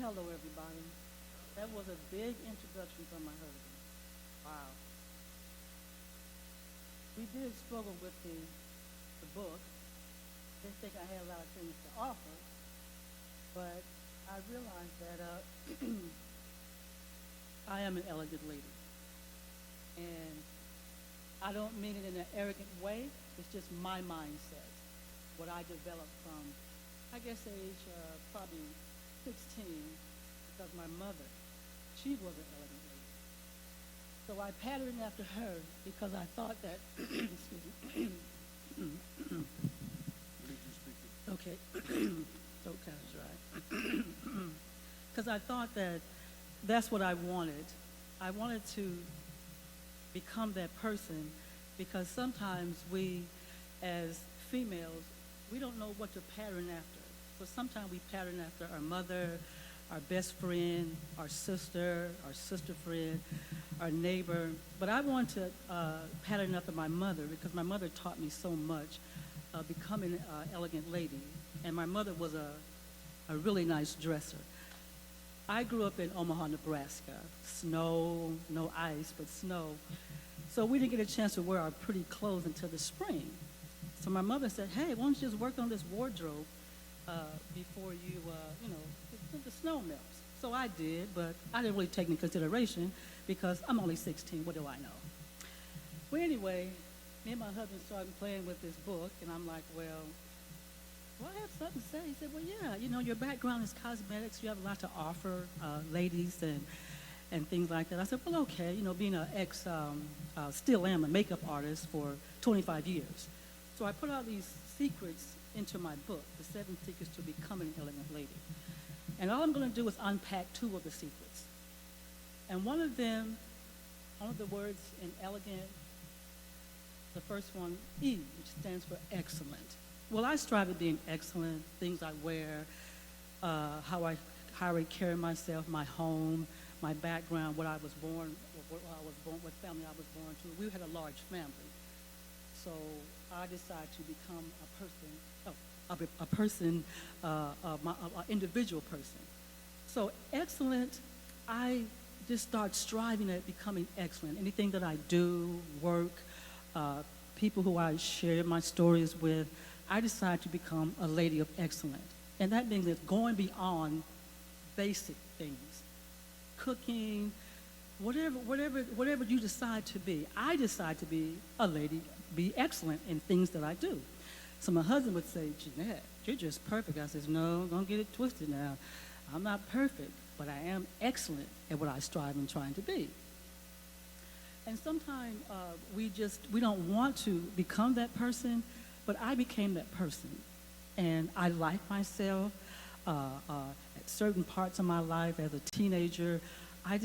hello, everybody. That was a big introduction from my husband. Wow. We did struggle with the book. Didn't think I had a lot of things to offer, but I realized that I am an elegant lady. And I don't mean it in an arrogant way. It's just my mindset, what I developed from, I guess, age probably 16, because my mother, she was an elegant lady. So I patterned after her because I thought that, excuse me, okay, throat kind of dry. Because I thought that that's what I wanted. I wanted to become that person because sometimes we, as females, we don't know what to pattern after. So sometimes we pattern after our mother, our best friend, our sister friend, our neighbor. But I want to pattern after my mother because my mother taught me so much becoming an elegant lady. And my mother was a really nice dresser. I grew up in Omaha, Nebraska. Snow, no ice, but snow. So we didn't get a chance to wear our pretty clothes until the spring. So my mother said, hey, why don't you just work on this wardrobe before the snow melts. So I did, but I didn't really take into consideration because I'm only 16. What do I know? Well, anyway, me and my husband started playing with this book, and I'm like, well, do I have something to say? He said, well, yeah, your background is cosmetics. You have a lot to offer ladies and things like that. I said, well, okay, being an still am a makeup artist for 25 years. So I put all these secrets into my book, The 7 Secrets to Becoming an Elegant Lady. And all I'm going to do is unpack 2 of the secrets. And one of the words in elegant, the first one, E, which stands for excellent. Well, I strive at being excellent, things I wear, how I carry myself, my home, my background, what family I was born to. We had a large family. So I decided to become an individual person. So excellent, I just start striving at becoming excellent. Anything that I do, work, people who I share my stories with, I decide to become a lady of excellence. And that means it's going beyond basic things. Cooking, whatever you decide to be. I decide to be a lady, be excellent in things that I do. So my husband would say, Jeanette, you're just perfect. I says, no, don't get it twisted now. I'm not perfect, but I am excellent at what I strive in trying to be. And sometimes we don't want to become that person, but I became that person. And I like myself. At certain parts of my life as a teenager, I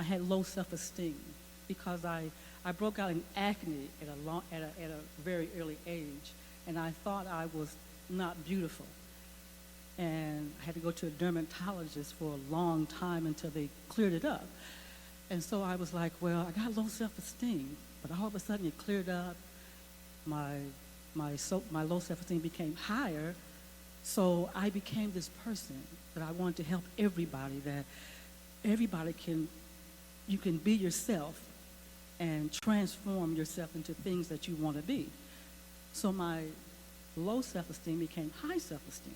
had low self-esteem because I broke out in acne at a very early age, and I thought I was not beautiful. And I had to go to a dermatologist for a long time until they cleared it up. And so I was like, well, I got low self-esteem, but all of a sudden it cleared up. My low self-esteem became higher, so I became this person that I wanted to help everybody, that everybody you can be yourself and transform yourself into things that you want to be. So my low self-esteem became high self-esteem.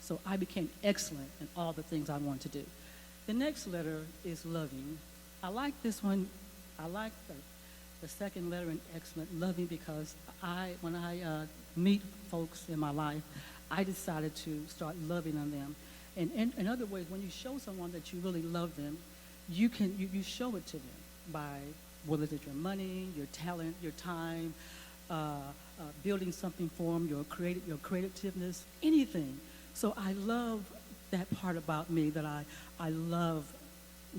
So I became excellent in all the things I want to do. The next letter is loving. I like this one. I like the second letter in excellent, loving, because when I meet folks in my life, I decided to start loving on them. And in other ways, when you show someone that you really love them, you show it to them by whether it's your money, your talent, your time, building something for them, your creativeness, anything. So I love that part about me, that I love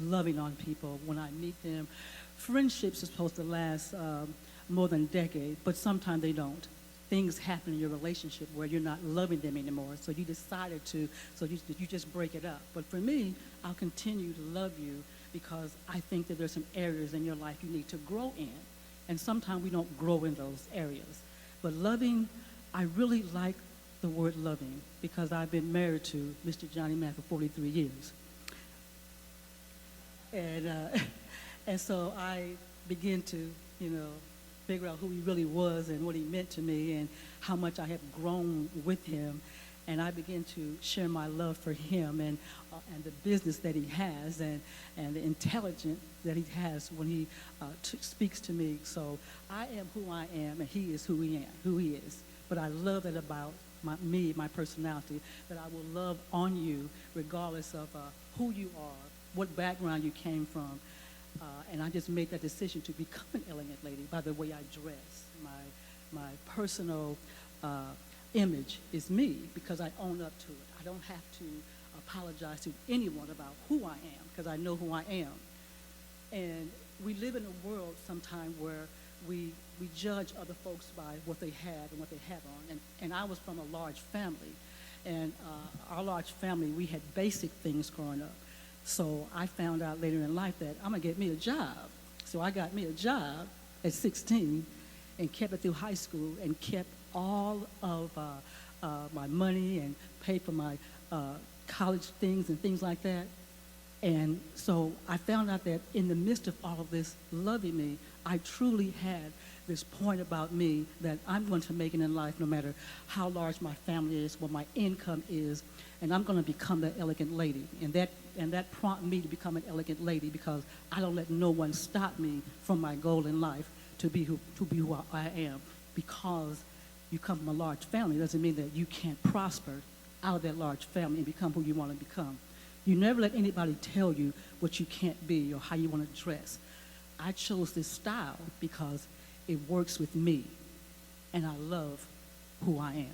loving on people when I meet them. Friendships are supposed to last more than a decade, but sometimes they don't. Things happen in your relationship where you're not loving them anymore, so you decided to, so you just break it up. But for me, I'll continue to love you because I think that there's some areas in your life you need to grow in, and sometimes we don't grow in those areas. But loving, I really like the word loving because I've been married to Mr. Johnny Mack for 43 years. And, and so I began to, figure out who he really was and what he meant to me and how much I have grown with him. And I began to share my love for him and the business that he has and the intelligence that he has when he speaks to me. So I am who I am, and he is who he is. But I love it about my personality, that I will love on you regardless of who you are, what background you came from. And I just made that decision to become an elegant lady by the way I dress. My personal image is me because I own up to it. I don't have to apologize to anyone about who I am because I know who I am. And we live in a world sometimes where we judge other folks by what they have and what they have on. And I was from a large family. And our large family, we had basic things growing up. So I found out later in life that I'm going to get me a job. So I got me a job at 16 and kept it through high school and kept all of my money and paid for my college things and things like that. And so I found out that in the midst of all of this loving me, I truly had this point about me that I'm going to make it in life no matter how large my family is, what my income is, and I'm going to become that elegant lady. And that prompted me to become an elegant lady because I don't let no one stop me from my goal in life to be who I am. Because you come from a large family doesn't mean that you can't prosper out of that large family and become who you want to become. You never let anybody tell you what you can't be or how you want to dress. I chose this style because it works with me, and I love who I am.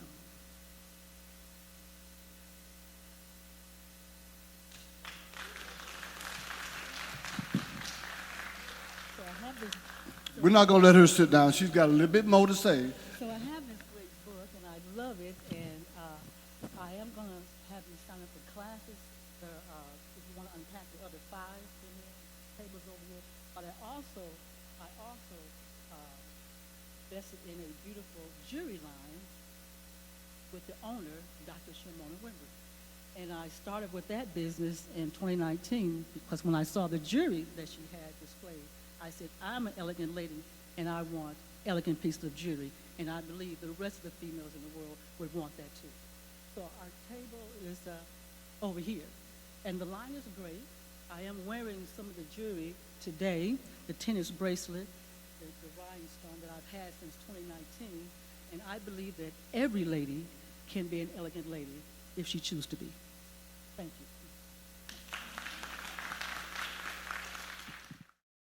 So I have this. We're not going to let her sit down. She's got a little bit more to say. So I have this great book, and I love it, and I am going to have you sign up for classes. There are, if you want to unpack the other 5 in here, tables over here. But I also invested in a beautiful jewelry line with the owner, Dr. Shimona Wimber. And I started with that business in 2019 because when I saw the jewelry that she had displayed, I said, I'm an elegant lady, and I want elegant pieces of jewelry. And I believe the rest of the females in the world would want that too. So our table is over here. And the line is great. I am wearing some of the jewelry today, the tennis bracelet, the rhinestone that I've had since 2019. And I believe that every lady can be an elegant lady if she chooses to be.